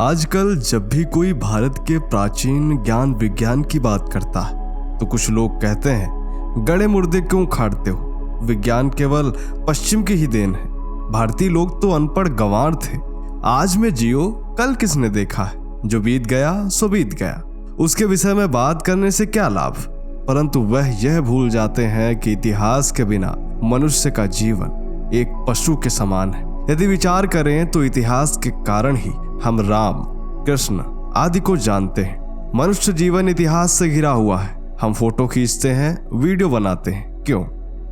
आजकल जब भी कोई भारत के प्राचीन ज्ञान विज्ञान की बात करता है तो कुछ लोग कहते हैं गड़े मुर्दे क्यों खाड़ते हो, विज्ञान केवल पश्चिम की ही देन है। भारतीय लोग तो अनपढ़ गंवार थे। आज में जियो कल किसने देखा है, जो बीत गया सो बीत गया, उसके विषय में बात करने से क्या लाभ। परंतु वह यह भूल जाते हैं कि इतिहास के बिना मनुष्य का जीवन एक पशु के समान है। यदि विचार करें तो इतिहास के कारण ही हम राम, कृष्ण आदि को जानते हैं। मनुष्य जीवन इतिहास से घिरा हुआ है। हम फोटो खींचते हैं, वीडियो बनाते हैं, क्यों?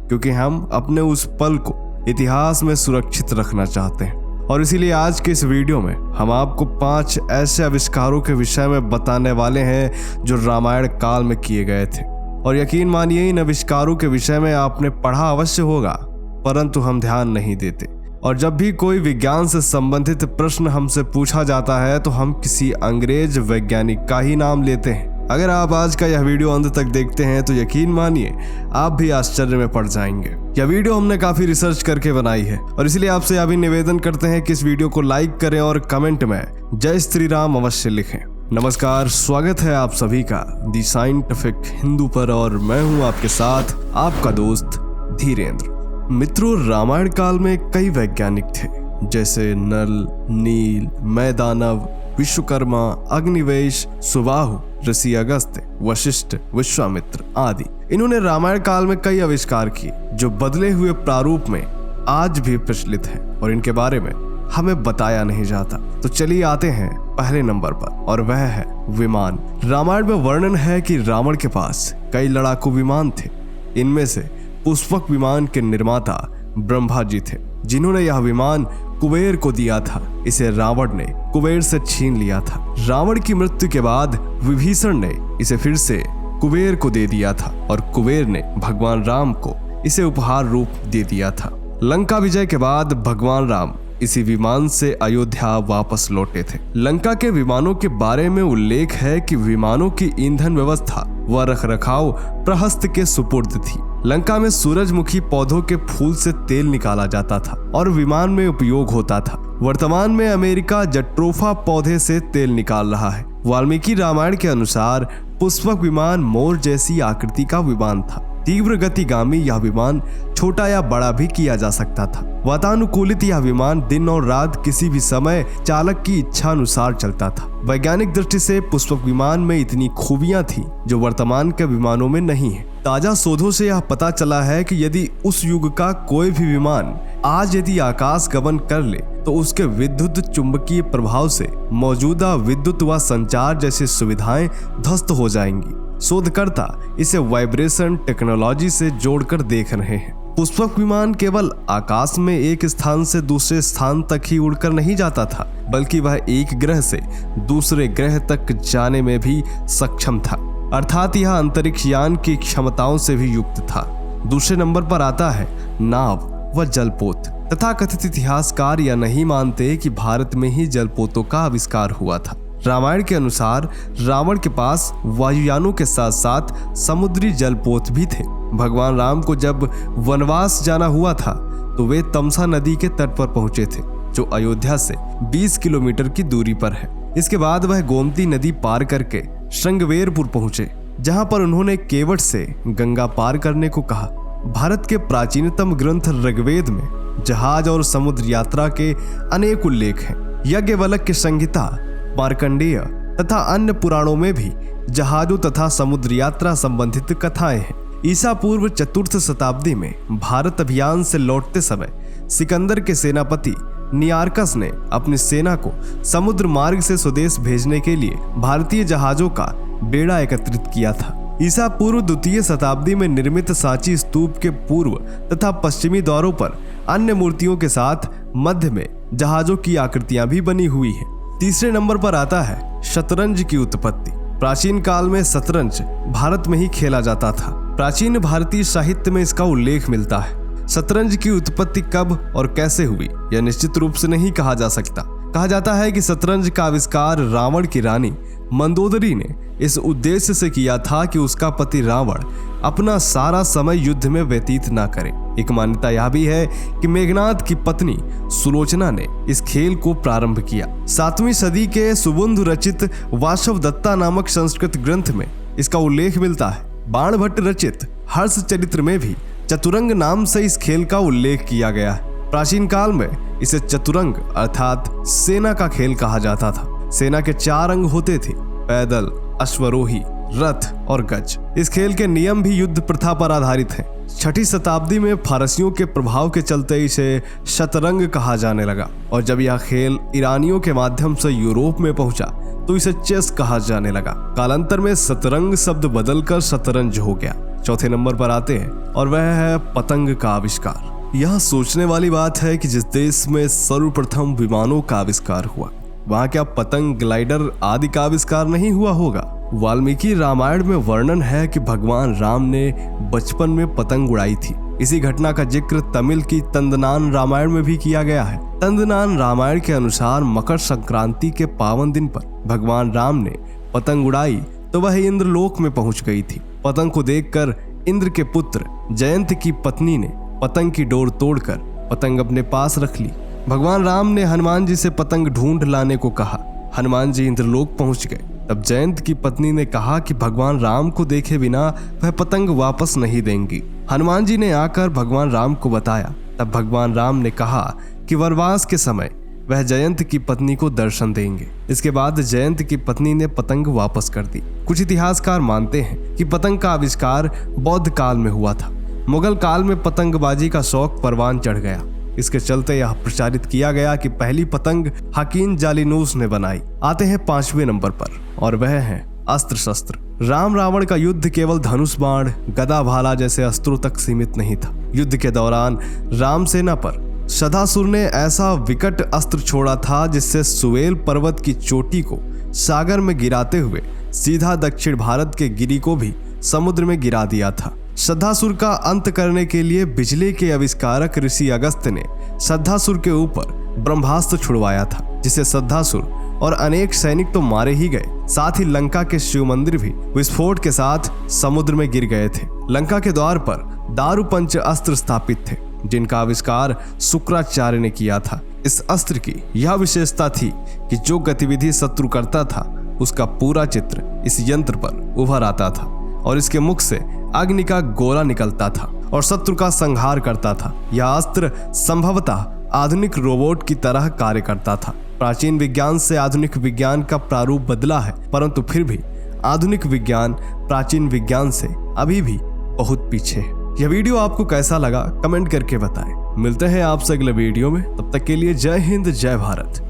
क्योंकि हम अपने उस पल को इतिहास में सुरक्षित रखना चाहते हैं। और इसीलिए आज के इस वीडियो में हम आपको 5 ऐसे आविष्कारों के विषय में बताने वाले हैं जो रामायण काल में किए गए थे। और यकीन मानिए, इन आविष्कारों के विषय में आपने पढ़ा अवश्य होगा, परंतु हम ध्यान नहीं देते। और जब भी कोई विज्ञान से संबंधित प्रश्न हमसे पूछा जाता है तो हम किसी अंग्रेज वैज्ञानिक का ही नाम लेते हैं। अगर आप आज का यह वीडियो अंत तक देखते हैं तो यकीन मानिए आप भी आश्चर्य में पड़ जाएंगे। यह वीडियो हमने काफी रिसर्च करके बनाई है और इसलिए आपसे यह भी निवेदन करते हैं कि इस वीडियो को लाइक करें और कमेंट में जय श्री राम अवश्य लिखें। नमस्कार, स्वागत है आप सभी का दी साइंटिफिक हिंदू पर और मैं हूं आपके साथ आपका दोस्त धीरेन्द्र। मित्रों, रामायण काल में कई वैज्ञानिक थे, जैसे नल, नील, मैदानव, विश्वकर्मा, अग्निवेश, सुबाहु, ऋषि अगस्त्य, वशिष्ठ, विश्वामित्र आदि। इन्होंने रामायण काल में कई आविष्कार किए जो बदले हुए प्रारूप में आज भी प्रचलित हैं और इनके बारे में हमें बताया नहीं जाता। तो चलिए आते हैं पहले नंबर पर, और वह है विमान। रामायण में वर्णन है कि रावण के पास कई लड़ाकू विमान थे। इनमें से पुष्पक विमान के निर्माता ब्रह्मा जी थे, जिन्होंने यह विमान कुबेर को दिया था। इसे रावण ने कुबेर से छीन लिया था। रावण की मृत्यु के बाद विभीषण ने इसे फिर से कुबेर को दे दिया था और कुबेर ने भगवान राम को इसे उपहार रूप दे दिया था। लंका विजय के बाद भगवान राम इसी विमान से अयोध्या वापस लौटे थे। लंका के विमानों के बारे में उल्लेख है कि विमानों की ईंधन व्यवस्था व रखरखाव प्रहस्त के सुपुर्द थी। लंका में सूरजमुखी पौधों के फूल से तेल निकाला जाता था और विमान में उपयोग होता था। वर्तमान में अमेरिका जट्रोफा पौधे से तेल निकाल रहा है। वाल्मीकि रामायण के अनुसार पुष्पक विमान मोर जैसी आकृति का विमान था। तीव्र गतिगामी यह विमान छोटा या बड़ा भी किया जा सकता था। वातानुकूलित यह विमान दिन और रात किसी भी समय चालक की इच्छा अनुसार चलता था। वैज्ञानिक दृष्टि से पुष्पक विमान में इतनी खूबियां थी जो वर्तमान के विमानों में नहीं है। ताजा शोधों से यह पता चला है कि यदि उस युग का कोई भी विमान आज यदि आकाश गमन कर ले तो उसके विद्युत चुंबकीय प्रभाव से मौजूदा विद्युत व संचार जैसी सुविधाएं ध्वस्त हो जाएंगी। शोधकर्ता इसे वाइब्रेशन टेक्नोलॉजी से जोड़कर देख रहे हैं। पुष्पक विमान केवल आकाश में एक स्थान से दूसरे स्थान तक ही उड़कर नहीं जाता था, बल्कि वह एक ग्रह से दूसरे ग्रह तक जाने में भी सक्षम था, अर्थात यह अंतरिक्ष यान की क्षमताओं से भी युक्त था। दूसरे नंबर पर आता है नाव व जलपोत। तथाकथित इतिहासकार यह नहीं मानते कि भारत में ही जलपोतों का आविष्कार हुआ था। रामायण के अनुसार रावण के पास वायुयानों के साथ साथ समुद्री जलपोत भी थे। भगवान राम को जब वनवास जाना हुआ था तो वे तमसा नदी के तट पर पहुंचे थे, जो अयोध्या से 20 किलोमीटर की दूरी पर है। इसके बाद वह गोमती नदी पार करके श्रृंगवेरपुर पहुंचे, जहां पर उन्होंने केवट से गंगा पार करने को कहा। भारत के प्राचीनतम ग्रंथ ऋग्वेद में जहाज और समुद्र यात्रा के अनेक उल्लेख हैं। यज्ञवल्क्य की संहिता, मार्कंडेय तथा अन्य पुराणों में भी जहाजों तथा समुद्र यात्रा संबंधित कथाएं हैं। ईसा पूर्व 4th शताब्दी में भारत अभियान से लौटते समय सिकंदर के सेनापति नियार्कस ने अपनी सेना को समुद्र मार्ग से स्वदेश भेजने के लिए भारतीय जहाजों का बेड़ा एकत्रित किया था। ईसा पूर्व 2य शताब्दी में निर्मित सांची स्तूप के पूर्व तथा पश्चिमी द्वारों पर अन्य मूर्तियों के साथ मध्य में जहाजों की आकृतियां भी बनी हुई है। तीसरे नंबर पर आता है शतरंज की उत्पत्ति। प्राचीन काल में शतरंज भारत में ही खेला जाता था। प्राचीन भारतीय साहित्य में इसका उल्लेख मिलता है। शतरंज की उत्पत्ति कब और कैसे हुई यह निश्चित रूप से नहीं कहा जा सकता। कहा जाता है कि शतरंज का आविष्कार रावण की रानी मंदोदरी ने इस उद्देश्य से किया था कि उसका पति रावण अपना सारा समय युद्ध में व्यतीत ना करें। एक मान्यता यह भी है कि मेघनाद की पत्नी सुलोचना ने इस खेल को प्रारंभ किया। 7वीं सदी के सुबुंधु रचित वासवदत्ता नामक संस्कृत ग्रंथ में इसका उल्लेख मिलता है। बाणभट्ट रचित हर्ष चरित्र में भी चतुरंग नाम से इस खेल का उल्लेख किया गया है। प्राचीन काल में इसे चतुरंग अर्थात सेना का खेल कहा जाता था। सेना के 4 अंग होते थे, पैदल, अश्वरोही, रथ और गज। इस खेल के नियम भी युद्ध प्रथा पर आधारित हैं। 6ठी शताब्दी में फारसियों के प्रभाव के चलते इसे शतरंग कहा जाने लगा और जब यह खेल ईरानियों के माध्यम से यूरोप में पहुंचा तो इसे चेस कहा जाने लगा। कालांतर में शतरंग शब्द बदलकर शतरंज हो गया। चौथे नंबर पर आते हैं और वह है पतंग का आविष्कार। यह सोचने वाली बात है कि जिस देश में सर्वप्रथम विमानों का आविष्कार हुआ वहां क्या पतंग, ग्लाइडर आदि का आविष्कार नहीं हुआ होगा। वाल्मीकि रामायण में वर्णन है कि भगवान राम ने बचपन में पतंग उड़ाई थी। इसी घटना का जिक्र तमिल की तंदनान रामायण में भी किया गया है। तंदनान रामायण के अनुसार मकर संक्रांति के पावन दिन पर भगवान राम ने पतंग उड़ाई तो वह इंद्रलोक में पहुंच गई थी। पतंग को देखकर इंद्र के पुत्र जयंत की पत्नी ने पतंग की डोर तोड़कर पतंग अपने पास रख ली। भगवान राम ने हनुमान जी से पतंग ढूंढ लाने को कहा। हनुमान जी इंद्रलोक पहुंच गए। तब जयंत की पत्नी ने कहा कि भगवान राम को देखे बिना वह पतंग वापस नहीं देंगी। हनुमान जी ने आकर भगवान राम को बताया। तब भगवान राम ने कहा कि वनवास के समय वह जयंत की पत्नी को दर्शन देंगे। इसके बाद जयंत की पत्नी ने पतंग वापस कर दी। कुछ इतिहासकार मानते हैं कि पतंग का आविष्कार बौद्ध काल में हुआ था। मुगल काल में पतंगबाजी का शौक परवान चढ़ गया। इसके चलते यह प्रचारित किया गया कि पहली पतंग हकीन जालिनूस ने बनाई। आते हैं 5वें नंबर पर और वह है अस्त्र शस्त्र। राम रावण का युद्ध केवल धनुष बाण, गदा भाला जैसे अस्त्रों तक सीमित नहीं था। युद्ध के दौरान राम सेना पर शधासुर ने ऐसा विकट अस्त्र छोड़ा था जिससे सुवेल पर्वत की चोटी को सागर में गिराते हुए सीधा दक्षिण भारत के गिरी को भी समुद्र में गिरा दिया था। शधासुर का अंत करने के लिए बिजली के आविष्कारक ऋषि अगस्त्य ने शधासुर के ऊपर ब्रह्मास्त्र छुड़वाया था, जिसे शधासुर और अनेक सैनिक तो मारे ही गए, साथ ही लंका के शिव मंदिर भी विस्फोट के साथ समुद्र में गिर गए थे। लंका के द्वार पर दारुपंच अस्त्र स्थापित थे जिनका आविष्कार शुक्राचार्य ने किया था। इस अस्त्र की यह विशेषता थी कि जो गतिविधि शत्रु करता था उसका पूरा चित्र इस यंत्र पर उभर आता था और इसके मुख से अग्नि का गोला निकलता था और शत्रु का संहार करता था। यह अस्त्र संभवतः आधुनिक रोबोट की तरह कार्य करता था। प्राचीन विज्ञान से आधुनिक विज्ञान का प्रारूप बदला है, परंतु फिर भी आधुनिक विज्ञान प्राचीन विज्ञान से अभी भी बहुत पीछे है। यह वीडियो आपको कैसा लगा कमेंट करके बताएं। मिलते हैं आपसे अगले वीडियो में, तब तक के लिए जय हिंद, जय भारत,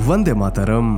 वंदे मातरम।